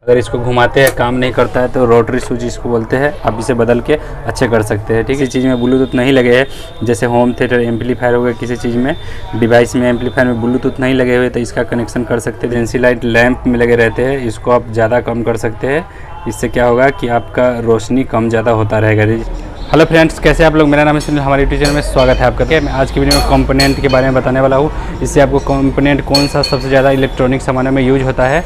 अगर इसको घुमाते हैं काम नहीं करता है तो रोटरी स्विच इसको बोलते हैं, आप इसे बदल के अच्छे कर सकते हैं। ठीक है, चीज़ में ब्लूटूथ नहीं लगे हैं, जैसे होम थिएटर एम्पलीफायर हो गया, किसी चीज़ में डिवाइस में एम्पलीफायर में ब्लूटूथ नहीं लगे हुए तो इसका कनेक्शन कर सकते हैं। एजेंसी लाइट लैंप में लगे रहते हैं, इसको आप ज़्यादा कम कर सकते हैं। इससे क्या होगा कि आपका रोशनी कम ज़्यादा होता रहेगा। हेलो फ्रेंड्स, कैसे आप लोग? मेरा नाम है सुनील, हमारे यूट्यूब चैनल में स्वागत है आपका। मैं आज की वीडियो में कंपोनेंट के बारे में बताने वाला हूँ। इससे आपको कंपोनेंट कौन सा सबसे ज़्यादा इलेक्ट्रॉनिक सामानों में यूज होता है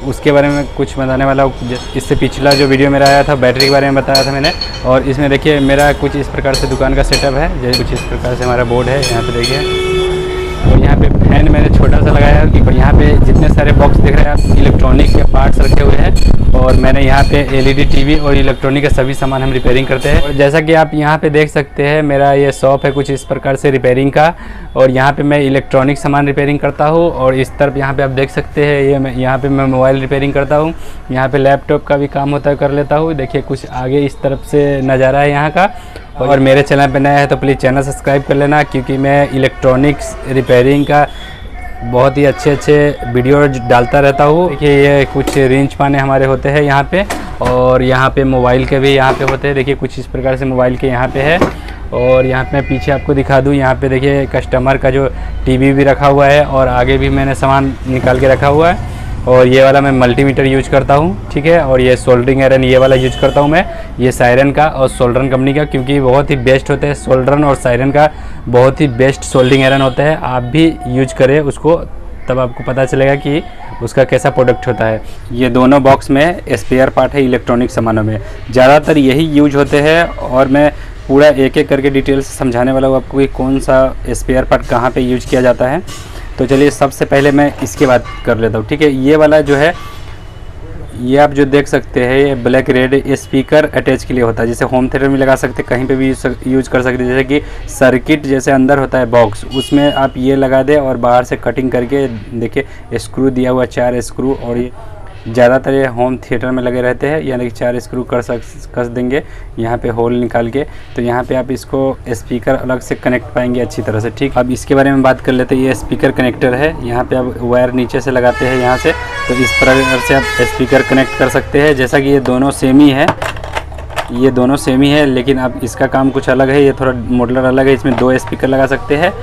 उसके बारे में कुछ बताने वाला हूँ। इससे पिछला जो वीडियो मेरा आया था बैटरी के बारे में बताया था मैंने, और इसमें देखिए मेरा कुछ इस प्रकार से दुकान का सेटअप है। जैसे कुछ इस प्रकार से हमारा बोर्ड है, यहाँ पे देखिए। और यहाँ पे फैन मैंने छोटा सा लगाया है कि यहाँ पे जितने सारे बॉक्स देख रहे हैं आप, इलेक्ट्रॉनिक के पार्ट्स रखे हुए हैं। और मैंने यहाँ पे एलईडी टीवी और इलेक्ट्रॉनिक के सभी सामान हम रिपेयरिंग करते हैं। और जैसा कि आप यहाँ पे देख सकते हैं, मेरा ये शॉप है कुछ इस प्रकार से रिपेयरिंग का, और यहाँ पे मैं इलेक्ट्रॉनिक सामान रिपेयरिंग करता हूँ। और इस तरफ यहाँ पे आप देख सकते हैं, यहाँ पे मैं मोबाइल रिपेयरिंग करता हूँ। यहाँ पे लैपटॉप का भी काम होता है, कर लेता हूँ। देखिए कुछ आगे इस तरफ से नज़ारा है यहाँ का। और मेरे चैनल पे नया है तो प्लीज़ चैनल सब्सक्राइब कर लेना, क्योंकि मैं इलेक्ट्रॉनिक्स रिपेयरिंग का बहुत ही अच्छे वीडियो डालता रहता हूँ। देखिए ये कुछ रेंज पाने हमारे होते हैं यहाँ पे, और यहाँ पे मोबाइल के भी यहाँ पे होते हैं। देखिए कुछ इस प्रकार से मोबाइल के यहाँ पे है। और यहाँ पे मैं पीछे आपको दिखा दूँ, यहाँ पे देखिए कस्टमर का जो टीवी भी रखा हुआ है, और आगे भी मैंने सामान निकाल के रखा हुआ है। और ये वाला मैं मल्टीमीटर यूज करता हूँ, ठीक है। और ये सोल्डरिंग आयरन ये वाला यूज करता हूँ मैं, ये सायरन का और सोल्डरन कंपनी का, क्योंकि बहुत ही बेस्ट होते हैं। सोल्डरन और सायरन का बहुत ही बेस्ट सोल्डरिंग आयरन होता है। आप भी यूज करें उसको, तब आपको पता चलेगा कि उसका कैसा प्रोडक्ट होता है। ये दोनों बॉक्स में स्पेयर पार्ट है इलेक्ट्रॉनिक सामानों में, ज़्यादातर यही यूज होते हैं। और मैं पूरा एक एक करके डिटेल से समझाने वाला हूँ आपको कि कौन सा स्पेयर पार्ट कहाँ पे यूज किया जाता है। तो चलिए सबसे पहले मैं इसकी बात कर लेता हूँ, ठीक है। ये वाला जो है, ये आप जो देख सकते हैं, ये ब्लैक रेड, ये स्पीकर अटैच के लिए होता है। जैसे होम थिएटर में लगा सकते हैं, कहीं पे भी यूज कर सकते हैं। जैसे कि सर्किट जैसे अंदर होता है बॉक्स, उसमें आप ये लगा दें और बाहर से कटिंग करके देखिए स्क्रू दिया हुआ 4 स्क्रू। और ये ज़्यादातर ये होम थिएटर में लगे रहते हैं, यानी कि 4 स्क्रू कस देंगे यहाँ पे होल निकाल के। तो यहाँ पे आप इसको स्पीकर अलग से कनेक्ट पाएंगे अच्छी तरह से, ठीक। अब इसके बारे में बात कर लेते हैं। ये स्पीकर कनेक्टर है, यहाँ पे आप वायर नीचे से लगाते हैं यहाँ से, तो इस प्रकार से आप स्पीकर कनेक्ट कर सकते हैं। जैसा कि ये दोनों सेम ही है, ये दोनों सेम ही है, लेकिन अब इसका काम कुछ अलग है। ये थोड़ा मॉडलर अलग है। इसमें 2 स्पीकर लगा सकते हैं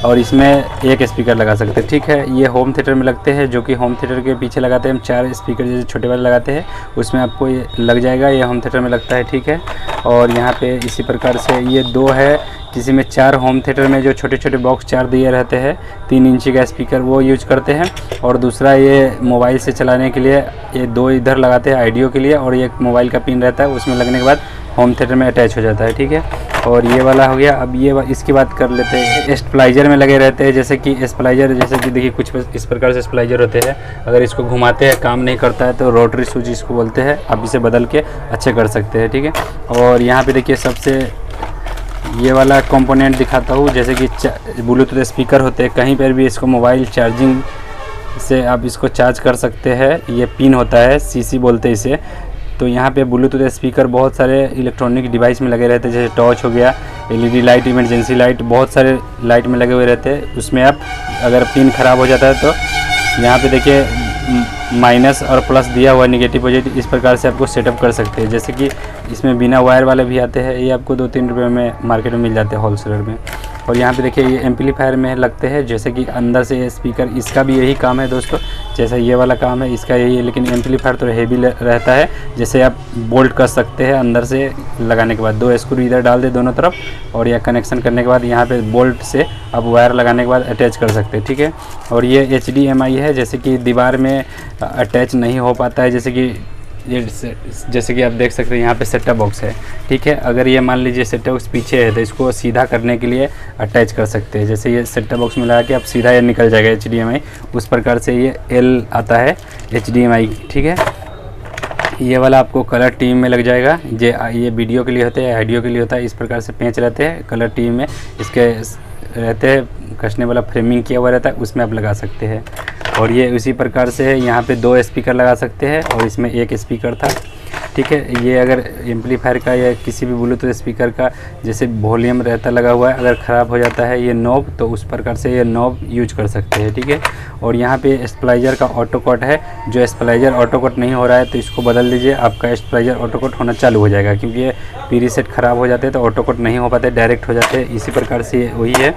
और इसमें 1 स्पीकर लगा सकते हैं, ठीक है। ये होम थिएटर में लगते हैं, जो कि होम थिएटर के पीछे लगाते हैं हम 4 स्पीकर जैसे छोटे वाले लगाते हैं, उसमें आपको ये लग जाएगा। ये होम थिएटर में लगता है, ठीक है। और यहाँ पे इसी प्रकार से ये 2 है, किसी में 4 होम थिएटर में जो छोटे छोटे बॉक्स 4 दिए रहते हैं, 3 इंची का स्पीकर, वो यूज करते हैं। और दूसरा ये मोबाइल से चलाने के लिए ये 2 इधर लगाते हैं आइडियो के लिए, और ये मोबाइल का पिन रहता है, उसमें लगने के बाद होम थिएटर में अटैच हो जाता है, ठीक है। और ये वाला हो गया। अब ये इसकी बात कर लेते हैं। स्टेबलाइजर में लगे रहते हैं, जैसे कि स्टेबलाइजर, जैसे कि देखिए कुछ इस प्रकार से स्टेबलाइजर होते हैं। अगर इसको घुमाते हैं काम नहीं करता है तो रोटरी स्विच इसको बोलते हैं, आप इसे बदल के अच्छे कर सकते हैं, ठीक है। और यहाँ पे देखिए सबसे ये वाला कंपोनेंट दिखाता हूँ, जैसे कि ब्लूटूथ स्पीकर होते हैं, कहीं पर भी इसको मोबाइल चार्जिंग से आप इसको चार्ज कर सकते हैं। ये पिन होता है, सीसी बोलते हैं इसे। तो यहाँ पे ब्लूटूथ स्पीकर बहुत सारे इलेक्ट्रॉनिक डिवाइस में लगे रहते हैं, जैसे टॉर्च हो गया, एलईडी लाइट, इमरजेंसी लाइट, बहुत सारे लाइट में लगे हुए रहते हैं। उसमें आप अगर पिन ख़राब हो जाता है तो यहाँ पे देखिए माइनस और प्लस दिया हुआ, नेगेटिव पॉजिटिव, इस प्रकार से आपको सेटअप कर सकते हैं। जैसे कि इसमें बिना वायर वाले भी आते हैं, ये आपको 2-3 रुपये में मार्केट में मिल जाते हैं होलसेलर में। और यहाँ पे देखिए ये एम्पलीफायर में लगते हैं, जैसे कि अंदर से स्पीकर, इसका भी यही काम है दोस्तों, जैसे ये वाला काम है इसका यही है। लेकिन एम्पलीफायर तो हेवी रहता है, जैसे आप बोल्ट कर सकते हैं अंदर से लगाने के बाद। 2 स्क्रू इधर डाल दे दोनों तरफ, और यह कनेक्शन करने के बाद यहाँ पे बोल्ट से आप वायर लगाने के बाद अटैच कर सकते हैं, ठीक है। और ये HDMI है, जैसे कि दीवार में अटैच नहीं हो पाता है, जैसे कि ये जैसे कि आप देख सकते हैं यहाँ पे सेटअप बॉक्स है, ठीक है। अगर ये मान लीजिए सेटअप बॉक्स पीछे है तो इसको सीधा करने के लिए अटैच कर सकते हैं। जैसे ये सेटअप बॉक्स में लगा के आप सीधा ये निकल जाएगा HDMI, उस प्रकार से ये L आता है HDMI, ठीक है। ये वाला आपको कलर टीम में लग जाएगा, ये वीडियो के लिए होते हैं, ऑडियो के लिए होता है। इस प्रकार से पेंच रहते हैं कलर टीम में, इसके रहते हैं कसने वाला फ्रेमिंग किया हुआ रहता है, उसमें आप लगा सकते हैं। और ये उसी प्रकार से है, यहाँ पे 2 स्पीकर लगा सकते हैं, और इसमें 1 स्पीकर था। ठीक है। ये अगर एम्पलीफायर का या किसी भी ब्लूटूथ स्पीकर का जैसे वॉल्यूम रहता लगा हुआ है, अगर ख़राब हो जाता है ये नॉब, तो उस प्रकार से ये नॉब यूज कर सकते हैं, ठीक है। और यहाँ पे स्टेबलाइजर का ऑटो कट है, जो स्टेबलाइजर ऑटो कट नहीं हो रहा है तो इसको बदल दीजिए, आपका स्टेबलाइजर ऑटो कट होना चालू हो जाएगा, क्योंकि ये प्रीसेट ख़राब हो जाते हैं तो ऑटो कट नहीं हो पाते, डायरेक्ट हो जाते हैं। इसी प्रकार से वही है।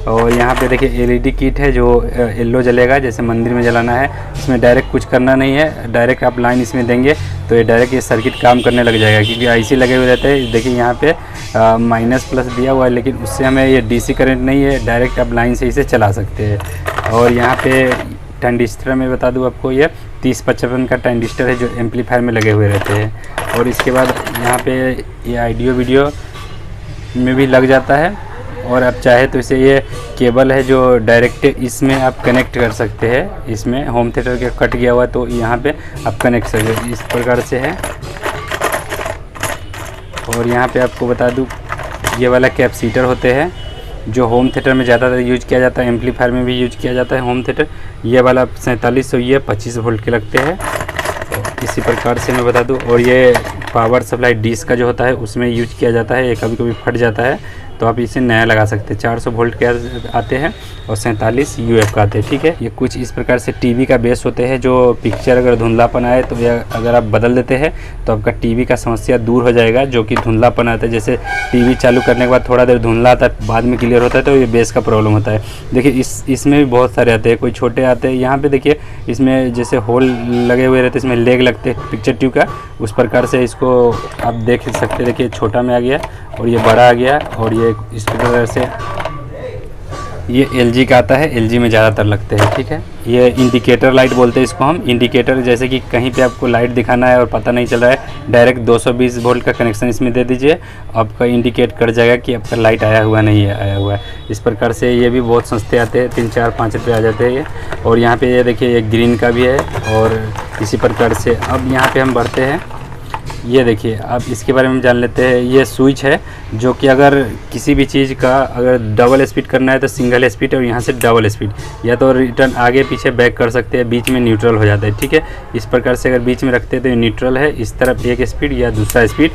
और यहाँ पे देखिए LED किट है जो येलो जलेगा, जैसे मंदिर में जलाना है। इसमें डायरेक्ट कुछ करना नहीं है, डायरेक्ट आप लाइन इसमें देंगे तो ये डायरेक्ट ये सर्किट काम करने लग जाएगा, क्योंकि IC लगे हुए रहते हैं। देखिए यहाँ पे माइनस प्लस दिया हुआ है, लेकिन उससे हमें ये DC करंट नहीं है, डायरेक्ट आप लाइन से इसे चला सकते हैं। और यहाँ पे ट्रांजिस्टर में बता दूँ आपको, ये 3055 का ट्रांजिस्टर है जो एम्पलीफायर में लगे हुए रहते हैं। और इसके बाद यहाँ पे ये ऑडियो वीडियो में भी लग जाता है। और आप चाहे तो इसे ये केबल है जो डायरेक्ट इसमें आप कनेक्ट कर सकते हैं, इसमें होम थिएटर के कट गया हुआ तो यहाँ पे आप कनेक्ट कर सकते हैं, इस प्रकार से है। और यहाँ पे आपको बता दूँ, ये वाला कैपेसिटर होते हैं जो होम थिएटर में ज़्यादातर यूज किया जाता है, एम्पलीफायर में भी यूज किया जाता है होम थिएटर। ये वाला 4700, ये 25 वोल्ट के लगते हैं। इसी प्रकार से मैं बता दूं। और ये पावर सप्लाई डिश का जो होता है उसमें यूज किया जाता है, ये कभी कभी फट जाता है तो आप इसे नया लगा सकते हैं। 400 वोल्ट के आते हैं और 47 UF का आते हैं, ठीक है। ये कुछ इस प्रकार से टीवी का बेस होते हैं, जो पिक्चर अगर धुंधलापन आए तो यह अगर आप बदल देते हैं तो आपका टीवी का समस्या दूर हो जाएगा, जो कि धुंधलापन आता है। जैसे टीवी चालू करने के बाद थोड़ा देर धुंधला आता है, बाद में क्लियर होता है, तो ये बेस का प्रॉब्लम होता है। देखिए इसमें भी बहुत सारे आते हैं, कोई छोटे आते हैं। यहाँ पे देखिए इसमें जैसे होल लगे हुए रहते हैं, इसमें लेग लगते हैं पिक्चर ट्यूब का, उस प्रकार से इसको आप देख सकते हैं। देखिए छोटा में आ गया और ये बड़ा आ गया, और ये इस प्रकार से ये LG का आता है, LG में ज़्यादातर लगते हैं, ठीक है। ये इंडिकेटर लाइट बोलते हैं इसको हम। इंडिकेटर जैसे कि कहीं पे आपको लाइट दिखाना है और पता नहीं चल रहा है, डायरेक्ट 220 वोल्ट का कनेक्शन इसमें दे दीजिए, आपका इंडिकेट कर जाएगा कि आपका लाइट आया हुआ नहीं है, आया हुआ है। इस प्रकार से ये भी बहुत सस्ते आते हैं, 3, 4, 5 रुपये आ जाते हैं ये। और यहाँ पे ये देखिए ये ग्रीन का भी है। और इसी प्रकार से अब यहाँ पे हम बढ़ते हैं। ये देखिए आप इसके बारे में जान लेते हैं। ये स्विच है जो कि अगर किसी भी चीज़ का अगर डबल स्पीड करना है तो सिंगल स्पीड, और यहाँ से डबल स्पीड, या तो रिटर्न आगे पीछे बैक कर सकते हैं, बीच में न्यूट्रल हो जाता है, ठीक है। इस प्रकार से अगर बीच में रखते हैं तो ये न्यूट्रल है, इस तरफ एक स्पीड या दूसरा स्पीड,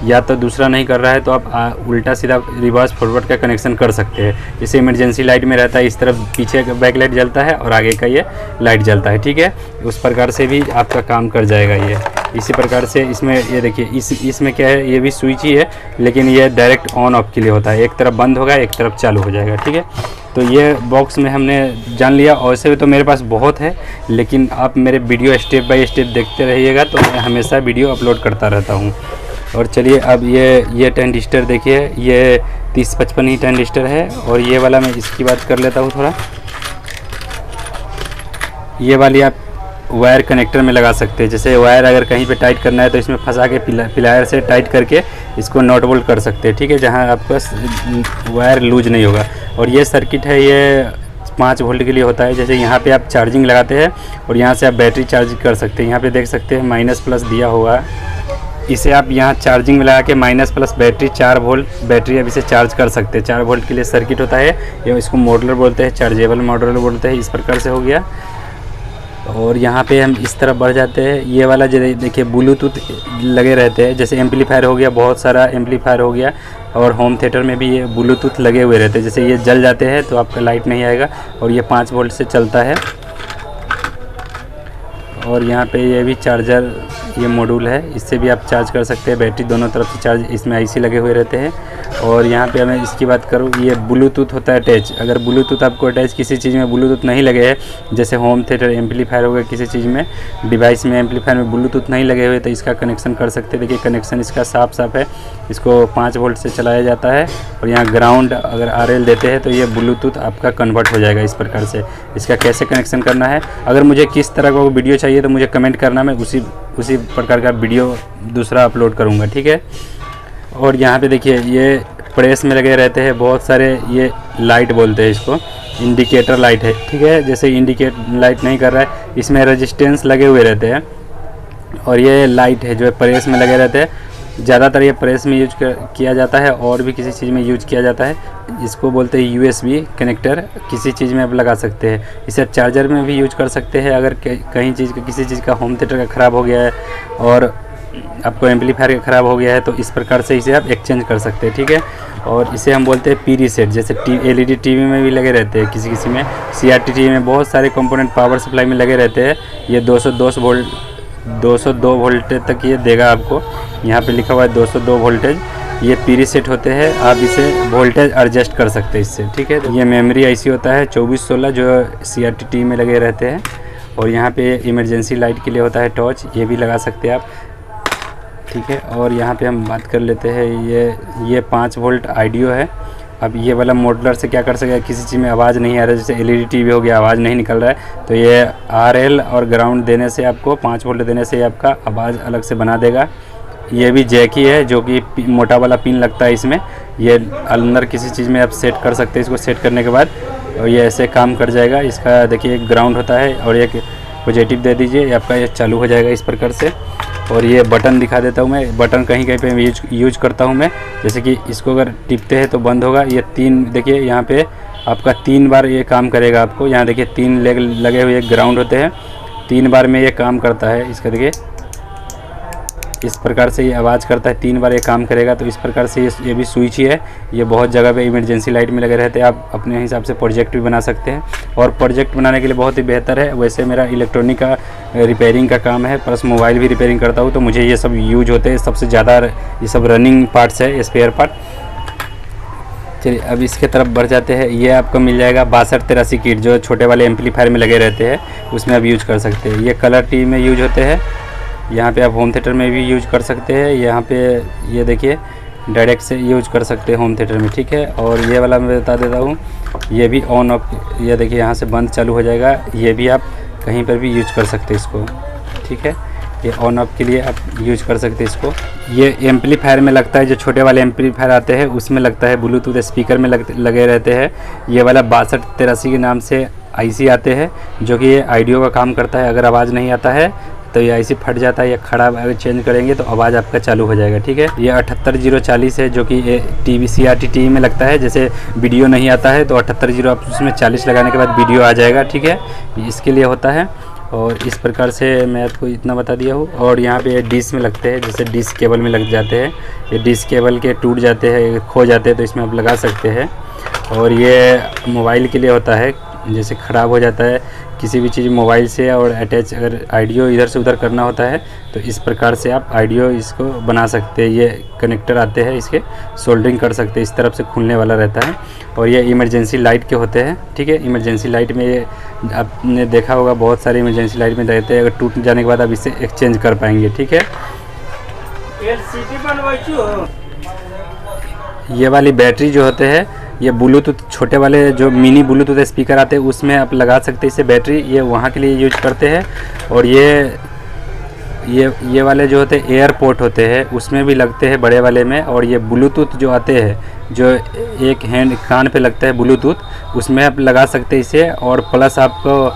या तो दूसरा नहीं कर रहा है तो आप उल्टा सीधा रिवर्स फॉरवर्ड का कनेक्शन कर सकते हैं। जैसे इमरजेंसी लाइट में रहता है, इस तरफ पीछे का बैक लाइट जलता है और आगे का ये लाइट जलता है, ठीक है। उस प्रकार से भी आपका काम कर जाएगा ये। इसी प्रकार से इसमें ये देखिए इसमें क्या है, ये भी स्विच ही है, लेकिन ये डायरेक्ट ऑन ऑफ के लिए होता है, एक तरफ बंद होगा एक तरफ चालू हो जाएगा, ठीक है। तो ये बॉक्स में हमने जान लिया। और वैसे तो मेरे पास बहुत है, लेकिन आप मेरे वीडियो स्टेप बाय स्टेप देखते रहिएगा, तो मैं हमेशा वीडियो अपलोड करता रहता हूँ। और चलिए अब ये ट्रांजिस्टर देखिए, ये 3055 ही ट्रांजिस्टर है। और ये वाला मैं इसकी बात कर लेता हूँ थोड़ा। ये वाली आप वायर कनेक्टर में लगा सकते हैं। जैसे वायर अगर कहीं पे टाइट करना है तो इसमें फंसा के प्लायर से टाइट करके इसको नॉट बोल्ट कर सकते हैं, ठीक है, जहाँ आपका वायर लूज नहीं होगा। और ये सर्किट है, ये 5 वोल्ट के लिए होता है। जैसे यहाँ पे आप चार्जिंग लगाते हैं और यहाँ से आप बैटरी चार्ज कर सकते हैं। यहाँ पे देख सकते हैं माइनस प्लस दिया हुआ है, इसे आप यहाँ चार्जिंग में लगा के minus plus battery 4 volt battery अब इसे चार्ज कर सकते हैं। 4 वोल्ट के लिए सर्किट होता है ये, इसको मॉडलर बोलते हैं, चार्जेबल मॉडलर बोलते हैं। इस प्रकार से हो गया। और यहाँ पे हम इस तरफ बढ़ जाते हैं। ये वाला जो देखिए ब्लूटूथ लगे रहते हैं, जैसे एम्पलीफायर हो गया, बहुत सारा एम्पलीफायर हो गया, और होम थिएटर में भी ये ब्लूटूथ लगे हुए रहते हैं। जैसे ये जल जाते हैं तो आपका लाइट नहीं आएगा, और ये 5 वोल्ट से चलता है। और यहाँ पे ये भी चार्जर, ये मॉड्यूल है, इससे भी आप चार्ज कर सकते हैं। बैटरी दोनों तरफ से चार्ज, इसमें IC लगे हुए रहते हैं। और यहाँ पे मैं इसकी बात करूँ, ये ब्लूटूथ होता है अटैच। अगर ब्लूटूथ आपको अटैच किसी चीज़ में ब्लूटूथ नहीं लगे हैं, जैसे होम थिएटर एम्पलीफायर हो गया, किसी चीज़ में डिवाइस में एम्पलीफायर में ब्लूटूथ नहीं लगे हुए, तो इसका कनेक्शन कर सकते हैं। देखिए कनेक्शन इसका साफ है, इसको 5 वोल्ट से चलाया जाता है। और यहाँ ग्राउंड अगर RL देते हैं तो ये ब्लूटूथ आपका कन्वर्ट हो जाएगा। इस प्रकार से इसका कैसे कनेक्शन करना है, अगर मुझे किस तरह का वीडियो चाहिए तो मुझे कमेंट करना, मैं उसी प्रकार का वीडियो दूसरा अपलोड करूँगा, ठीक है। और यहाँ पे देखिए ये प्रेस में लगे रहते हैं बहुत सारे, ये लाइट बोलते हैं इसको, इंडिकेटर लाइट है, ठीक है। जैसे इंडिकेट लाइट नहीं कर रहा है, इसमें रेजिस्टेंस लगे हुए रहते हैं। और ये लाइट है जो प्रेस में लगे रहते हैं, ज़्यादातर ये प्रेस में यूज किया जाता है, और भी किसी चीज़ में यूज किया जाता है। इसको बोलते हैं USB कनेक्टर, किसी चीज़ में आप लगा सकते हैं। इसे आप चार्जर में भी यूज कर सकते हैं, अगर कहीं चीज़ का किसी चीज़ का होम थिएटर का ख़राब हो गया है और आपको एम्पलीफायर ख़राब हो गया है तो इस प्रकार से इसे आप एक्सचेंज कर सकते हैं, ठीक है। और इसे हम बोलते हैं पी रीसेट। जैसे LED टीवी में भी लगे रहते हैं, किसी किसी में CRT टीवी में बहुत सारे कंपोनेंट पावर सप्लाई में लगे रहते हैं। ये 202 वोल्टेज तक ये देगा आपको। यहाँ पे लिखा हुआ है 202 वोल्टेज। ये पी रीसेट होते हैं, आप इसे वोल्टेज एडजस्ट कर सकते हैं इससे, ठीक है। तो ये मेमोरी IC होता है 2416 जो CRT टीवी में लगे रहते हैं। और यहाँ पे इमरजेंसी लाइट के लिए होता है टॉर्च, ये भी लगा सकते हैं आप, ठीक है। और यहाँ पे हम बात कर लेते हैं, ये 5 वोल्ट आइडियो है। अब ये वाला मॉडलर से क्या कर सकेगा, किसी चीज़ में आवाज़ नहीं आ रहा है, जैसे LED टीवी हो गया आवाज़ नहीं निकल रहा है, तो ये RL और ग्राउंड देने से आपको 5 वोल्ट देने से आपका आवाज़ अलग से बना देगा। ये भी जैक ही है, जो कि मोटा वाला पिन लगता है इसमें। ये अंदर किसी चीज़ में आप सेट कर सकते हैं। इसको सेट करने के बाद और ये ऐसे काम कर जाएगा। इसका देखिए एक ग्राउंड होता है और एक पॉजिटिव दे दीजिए, आपका ये चालू हो जाएगा इस प्रकार से। और ये बटन दिखा देता हूँ मैं, बटन कहीं कहीं पे यूज करता हूँ मैं। जैसे कि इसको अगर टिपते हैं तो बंद होगा। ये 3 देखिए यहाँ पे आपका 3 बार ये काम करेगा आपको। यहाँ देखिए 3 लेग लगे हुए ग्राउंड होते हैं, 3 बार में ये काम करता है। इसका देखिए इस प्रकार से ये आवाज़ करता है, 3 बार ये काम करेगा। तो इस प्रकार से ये भी स्विच ही है। ये बहुत जगह पे इमरजेंसी लाइट में लगे रहते हैं। आप अपने हिसाब से प्रोजेक्ट भी बना सकते हैं और प्रोजेक्ट बनाने के लिए बहुत ही बेहतर है। वैसे मेरा इलेक्ट्रॉनिक का रिपेयरिंग का काम है, प्लस मोबाइल भी रिपेयरिंग करता हूँ, तो मुझे ये सब यूज होते हैं। सबसे ज़्यादा ये सब रनिंग पार्ट्स है, स्पेयर पार्ट। चलिए अब इसके तरफ बढ़ जाते हैं। ये आपको मिल जाएगा 6283 किट, जो छोटे वाले एम्पलीफायर में लगे रहते हैं, उसमें आप यूज कर सकते हैं। ये कलर टीवी में यूज होते हैं। यहाँ पे आप होम थिएटर में भी यूज कर सकते हैं। यहाँ पे ये देखिए डायरेक्ट से यूज कर सकते हैं होम थिएटर में, ठीक है। और ये वाला मैं बता देता हूँ, ये भी ऑन ऑफ, ये देखिए यहाँ से बंद चालू हो जाएगा। ये भी आप कहीं पर भी यूज कर सकते हैं इसको, ठीक है। ये ऑन ऑफ के लिए आप यूज कर सकते हैं इसको। ये एम्पलीफायर में लगता है, जो छोटे वाले एम्पलीफायर आते हैं उसमें लगता है। ब्लूटूथ स्पीकर में लगे रहते हैं। ये वाला 6283 के नाम से IC आते हैं, जो कि ये आइडियो का काम करता है। अगर आवाज़ नहीं आता है तो ये IC फट जाता है या खड़ा, अगर चेंज करेंगे तो आवाज़ आपका चालू हो जाएगा, ठीक है। ये 78040 है, जो कि टीवी CRT टीवी में लगता है। जैसे वीडियो नहीं आता है तो 780 आप उसमें 40 लगाने के बाद वीडियो आ जाएगा, ठीक है। इसके लिए होता है। और इस प्रकार से मैं आपको इतना बता दिया हूँ। और यहाँ पे डिश में लगते हैं, जैसे डिश केबल में लग जाते हैं। ये डिश केबल के टूट जाते हैं, खो जाते हैं, तो इसमें आप लगा सकते हैं। और ये मोबाइल के लिए होता है, जैसे ख़राब हो जाता है किसी भी चीज़ मोबाइल से और अटैच, अगर आइडियो इधर से उधर करना होता है तो इस प्रकार से आप आइडियो इसको बना सकते हैं। ये कनेक्टर आते हैं, इसके सोल्डरिंग कर सकते हैं, इस तरफ से खुलने वाला रहता है। और ये इमरजेंसी लाइट के होते हैं, ठीक है। इमरजेंसी लाइट में ये आपने देखा होगा, बहुत सारे इमरजेंसी लाइट में रहते हैं। अगर टूट जाने के बाद आप इसे एक्सचेंज कर पाएंगे, ठीक है। ये वाली बैटरी जो होते हैं, ये ब्लूटूथ छोटे वाले जो मिनी ब्लूटूथ स्पीकर आते हैं उसमें आप लगा सकते हैं इसे बैटरी। ये वहाँ के लिए यूज करते हैं। और ये वाले जो होते हैं एयरपोर्ट होते हैं, उसमें भी लगते हैं बड़े वाले में। और ये ब्लूटूथ जो आते हैं, जो एक हैंड कान पे लगता है ब्लूटूथ, उसमें आप लगा सकते हैं इसे। और प्लस आपको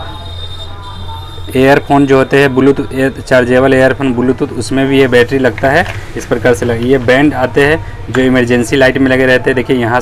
एयरफोन जो होते हैं ब्लूटूथ चार्जेबल एयरफोन ब्लूटूथ, उसमें भी ये बैटरी लगता है। इस प्रकार से ये बैंड आते हैं जो इमरजेंसी लाइट में लगे रहते हैं। देखिए यहाँ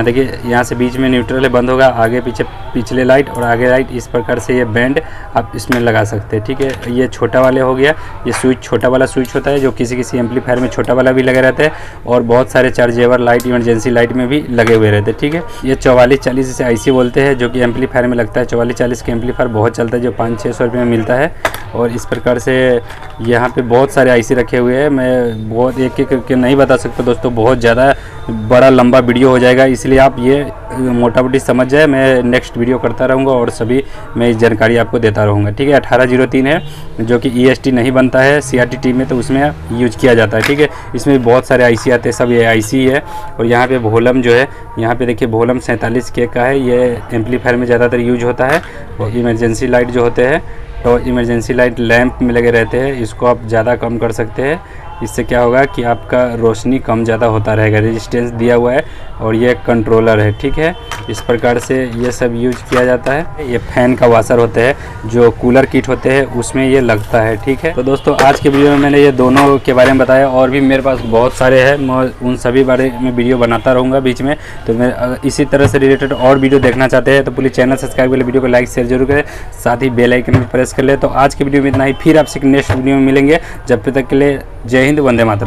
देखिए यहाँ से बीच में न्यूट्रल है, बंद होगा, आगे पीछे पिछले लाइट और आगे लाइट, इस प्रकार से ये बैंड आप इसमें लगा सकते हैं, ठीक है। ये छोटा वाले हो गया। ये स्विच छोटा वाला स्विच होता है, जो किसी एम्पलीफायर में छोटा वाला भी लगे रहते हैं। और बहुत सारे चार्जेबल लाइट इमरजेंसी लाइट में भी लगे हुए रहते हैं, ठीक है। ये 4440 इसे IC बोलते हैं, जो कि एम्पलीफायर में लगता है। 4440 के एम्पलीफायर बहुत चलता है, जो 500-600 रुपये में मिलता है। और इस प्रकार से यहाँ पे बहुत सारे IC रखे हुए हैं। मैं बहुत एक करके नहीं बता सकता दोस्तों, बहुत ज़्यादा बड़ा लंबा वीडियो हो जाएगा, इसलिए आप ये मोटा मोटी समझ जाए। मैं नेक्स्ट वीडियो करता रहूँगा और सभी मैं इस जानकारी आपको देता रहूँगा, ठीक है। 1803 है, जो कि EST नहीं बनता है CRT टीवी में, तो उसमें यूज किया जाता है, ठीक है। इसमें बहुत सारे IC आते हैं, सब ये IC है। और यहाँ पे वोल्यूम जो है, यहाँ पे देखिए वोल्यूम 47K का है। ये एम्पलीफायर में ज़्यादातर यूज होता है। और इमरजेंसी लाइट जो होते हैं, तो इमरजेंसी लाइट लैंप में लगे रहते हैं, इसको आप ज़्यादा कम कर सकते हैं। इससे क्या होगा कि आपका रोशनी कम ज़्यादा होता रहेगा। रेजिस्टेंस दिया हुआ है और ये कंट्रोलर है, ठीक है। इस प्रकार से ये सब यूज किया जाता है। ये फैन का वाशर होते हैं जो कूलर किट होते हैं उसमें ये लगता है, ठीक है। तो दोस्तों आज के वीडियो में मैंने ये दोनों के बारे में बताया, और भी मेरे पास बहुत सारे हैं, मैं उन सभी बारे में वीडियो बनाता रहूँगा बीच में। तो मैं इसी तरह से रिलेटेड और वीडियो देखना चाहते हैं तो प्लीज़ चैनल सब्सक्राइब कर ले, वीडियो को लाइक शेयर जरूर करें, साथ ही बेल आइकन भी प्रेस कर ले। तो आज के वीडियो में इतना ही, फिर आपसे नेक्स्ट वीडियो में मिलेंगे। जब तक के लिए जय हिंद, वंदे मातरम।